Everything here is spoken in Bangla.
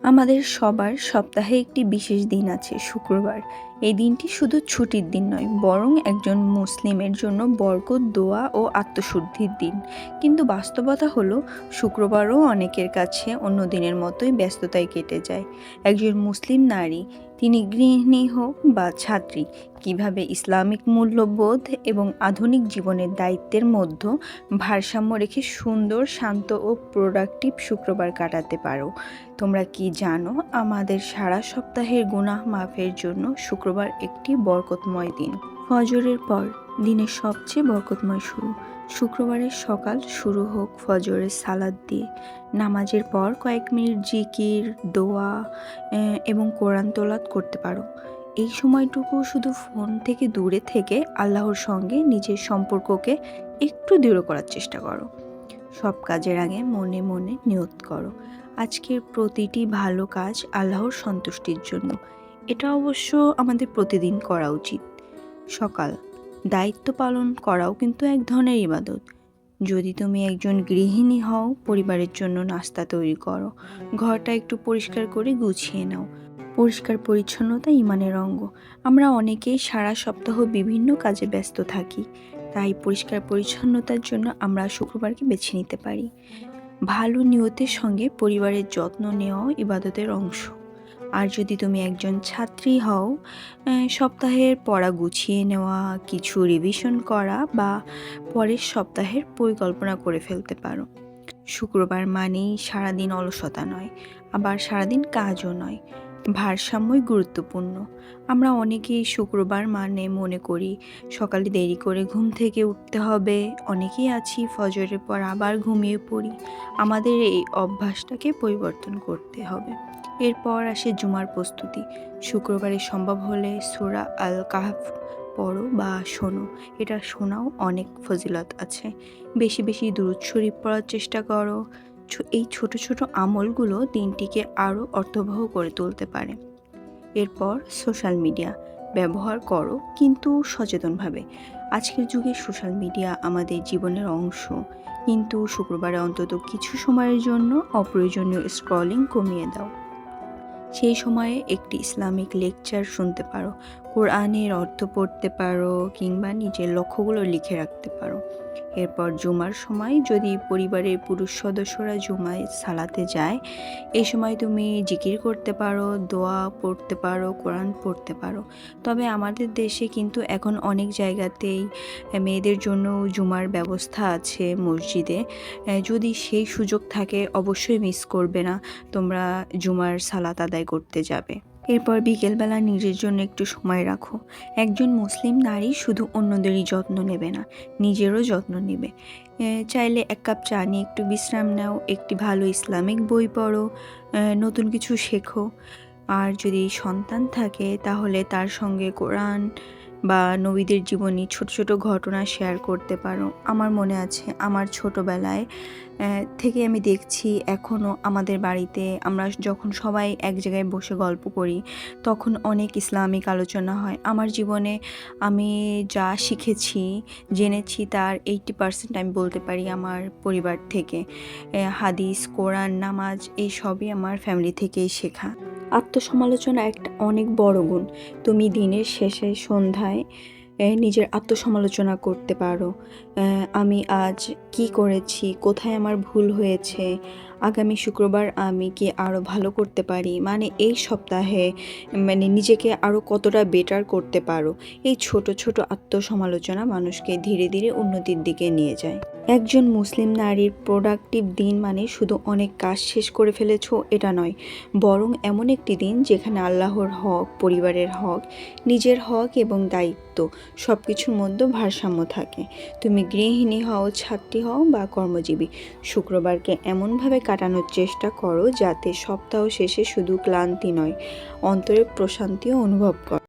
আমাদের সবার সপ্তাহে একটি বিশেষ দিন আছে, শুক্রবার। এই দিনটি শুধু ছুটির দিন নয়, বরং একজন মুসলিমের জন্য বরকত, দোয়া ও আত্মশুদ্ধির দিন। কিন্তু বাস্তবতা হলো, শুক্রবারও অনেকের কাছে অন্য দিনের মতোই ব্যস্ততায় কেটে যায়। একজন মুসলিম নারী, তিনি গৃহিণী হোক বা ছাত্রী, কিভাবে ইসলামিক মূল্যবোধ এবং আধুনিক জীবনের দায়িত্বের মধ্যে ভারসাম্য রেখে সুন্দর, শান্ত ও প্রোডাক্টিভ শুক্রবার কাটাতে পারো। তোমরা কি জানো, আমাদের সারা সপ্তাহের গুনাহ মাফের জন্য শুক্রবার একটি বরকতময় দিন। ফজরের পর দিনের সবচেয়ে বরকতময় শুরু। শুক্রবারের সকাল শুরু হোক ফজরের সালাত দিয়ে। নামাজের পর কয়েক মিনিট জিকির, দোয়া এবং কোরআন তেলাওয়াত করতে পারো। এই সময়টুকু শুধু ফোন থেকে দূরে থেকে আল্লাহর সঙ্গে নিজের সম্পর্ককে একটু দৃঢ় করার চেষ্টা করো। সব কাজের আগে মনে মনে নিয়ত করো, আজকের প্রতিটি ভালো কাজ আল্লাহর সন্তুষ্টির জন্য। এটা অবশ্য আমাদের প্রতিদিন করা উচিত। সকাল দায়িত্ব পালন করাও কিন্তু এক ধরনের ইবাদত। যদি তুমি একজন গৃহিণী হও, পরিবারের জন্য নাস্তা তৈরি করো, ঘরটা একটু পরিষ্কার করে গুছিয়ে নাও। পরিষ্কার পরিচ্ছন্নতা ইমানের অঙ্গ। আমরা অনেকেই সারা সপ্তাহ বিভিন্ন কাজে ব্যস্ত থাকি, তাই পরিষ্কার পরিচ্ছন্নতার জন্য আমরা শুক্রবারকে বেছে নিতে পারি। ভালো নিয়তের সঙ্গে পরিবারের যত্ন নেওয়াও ইবাদতের অংশ। আর যদি তুমি একজন ছাত্রী হও, সপ্তাহের পড়া গুছিয়ে নেওয়া, কিছু রিভিশন করা বা পরের সপ্তাহের পরিকল্পনা করে ফেলতে পারো। শুক্রবার মানেই সারাদিন অলসতা নয়, আবার সারাদিন কাজও নয়। ভারসাম্যই গুরুত্বপূর্ণ। আমরা অনেকেই শুক্রবার মানে মনে করি সকালে দেরি করে ঘুম থেকে উঠতে হবে। অনেকেই আছি ফজরের পর আবার ঘুমিয়ে পড়ি। আমাদের এই অভ্যাসটাকে পরিবর্তন করতে হবে। এরপর আসে জুমার প্রস্তুতি। শুক্রবারে সম্ভব হলে সূরা আল কাহফ পড়ো বা শোনো। এটা শোনাও অনেক ফজিলত আছে। বেশি বেশি দুরূদ শরীফ পড়ার চেষ্টা করো। এই ছোট ছোট আমলগুলো দিনটিকে আরও অর্থবহ করে তুলতে পারে। এরপর সোশ্যাল মিডিয়া ব্যবহার করো, কিন্তু সচেতনভাবে। আজকের যুগে সোশ্যাল মিডিয়া আমাদের জীবনের অংশ, কিন্তু শুক্রবারে অন্তত কিছু সময়ের জন্য অপ্রয়োজনীয় স্ক্রলিং কমিয়ে দাও। সেই সময়ে একটি ইসলামিক লেকচার শুনতে পারো, কোরআনের অর্থ পড়তে পারো, কিংবা নিজের লক্ষ্যগুলো লিখে রাখতে পারো। এরপর জুমার সময় যদি পরিবারের পুরুষ সদস্যরা জুমায় সালাতে যায়, এই সময় তুমি জিকির করতে পারো, দোয়া পড়তে পারো, কোরআন পড়তে পারো। তবে আমাদের দেশে কিন্তু এখন অনেক জায়গাতেই মেয়েদের জন্য জুমার ব্যবস্থা আছে মসজিদে। যদি সেই সুযোগ থাকে অবশ্যই মিস করবে না, তোমরা জুমার সালাত আদায় করতে যাবে। এরপর বিকেলবেলা নিজের জন্য একটু সময় রাখো। একজন মুসলিম নারী শুধু অন্যদেরই যত্ন নেবে না, নিজেরও যত্ন নেবে। চাইলে এক কাপ চা নিয়ে একটু বিশ্রাম নাও, একটি ভালো ইসলামিক বই পড়ো, নতুন কিছু শেখো। আর যদি সন্তান থাকে তাহলে তার সঙ্গে কোরআন বা নবীদের জীবনী ছোট ছোট ঘটনা শেয়ার করতে পারো। আমার মনে আছে, আমার ছোটোবেলায় থেকে আমি দেখছি এখনও আমাদের বাড়িতে আমরা যখন সবাই এক জায়গায় বসে গল্প করি, তখন অনেক ইসলামিক আলোচনা হয়। আমার জীবনে আমি যা শিখেছি, জেনেছি, তার 80% আমি বলতে পারি আমার পরিবার থেকে। হাদিস, কোরআন, নামাজ এই সবই আমার ফ্যামিলি থেকেই শেখা। আত্মসমালোচনা একটা অনেক বড় গুণ। তুমি দিনের শেষে সন্ধ্যায় নিজের আত্মসমালোচনা করতে পারো। আমি আজ কি করেছি, কোথায় আমার ভুল হয়েছে, আগামী শুক্রবার আমি কি আরও ভালো করতে পারি, মানে এই সপ্তাহে নিজেকে আরও কতটা বেটার করতে পারো। এই ছোট ছোট আত্মসমালোচনা মানুষকে ধীরে ধীরে উন্নতির দিকে নিয়ে যায়। একজন মুসলিম নারীর প্রোডাক্টিভ দিন মানে শুধু অনেক কাজ শেষ করে ফেলেছো এটা নয়, বরং এমন একটি দিন যেখানে আল্লাহর হক, পরিবারের হক, নিজের হক এবং দায়িত্ব সব কিছুর মধ্যে ভারসাম্য থাকে। তুমি গৃহিণী হও, ছাত্রী হও বা কর্মজীবী, শুক্রবারকে এমনভাবে কাটানোর চেষ্টা করো যাতে সপ্তাহ শেষে শুধু ক্লান্তি নয়, অন্তরে প্রশান্তিও অনুভব করো।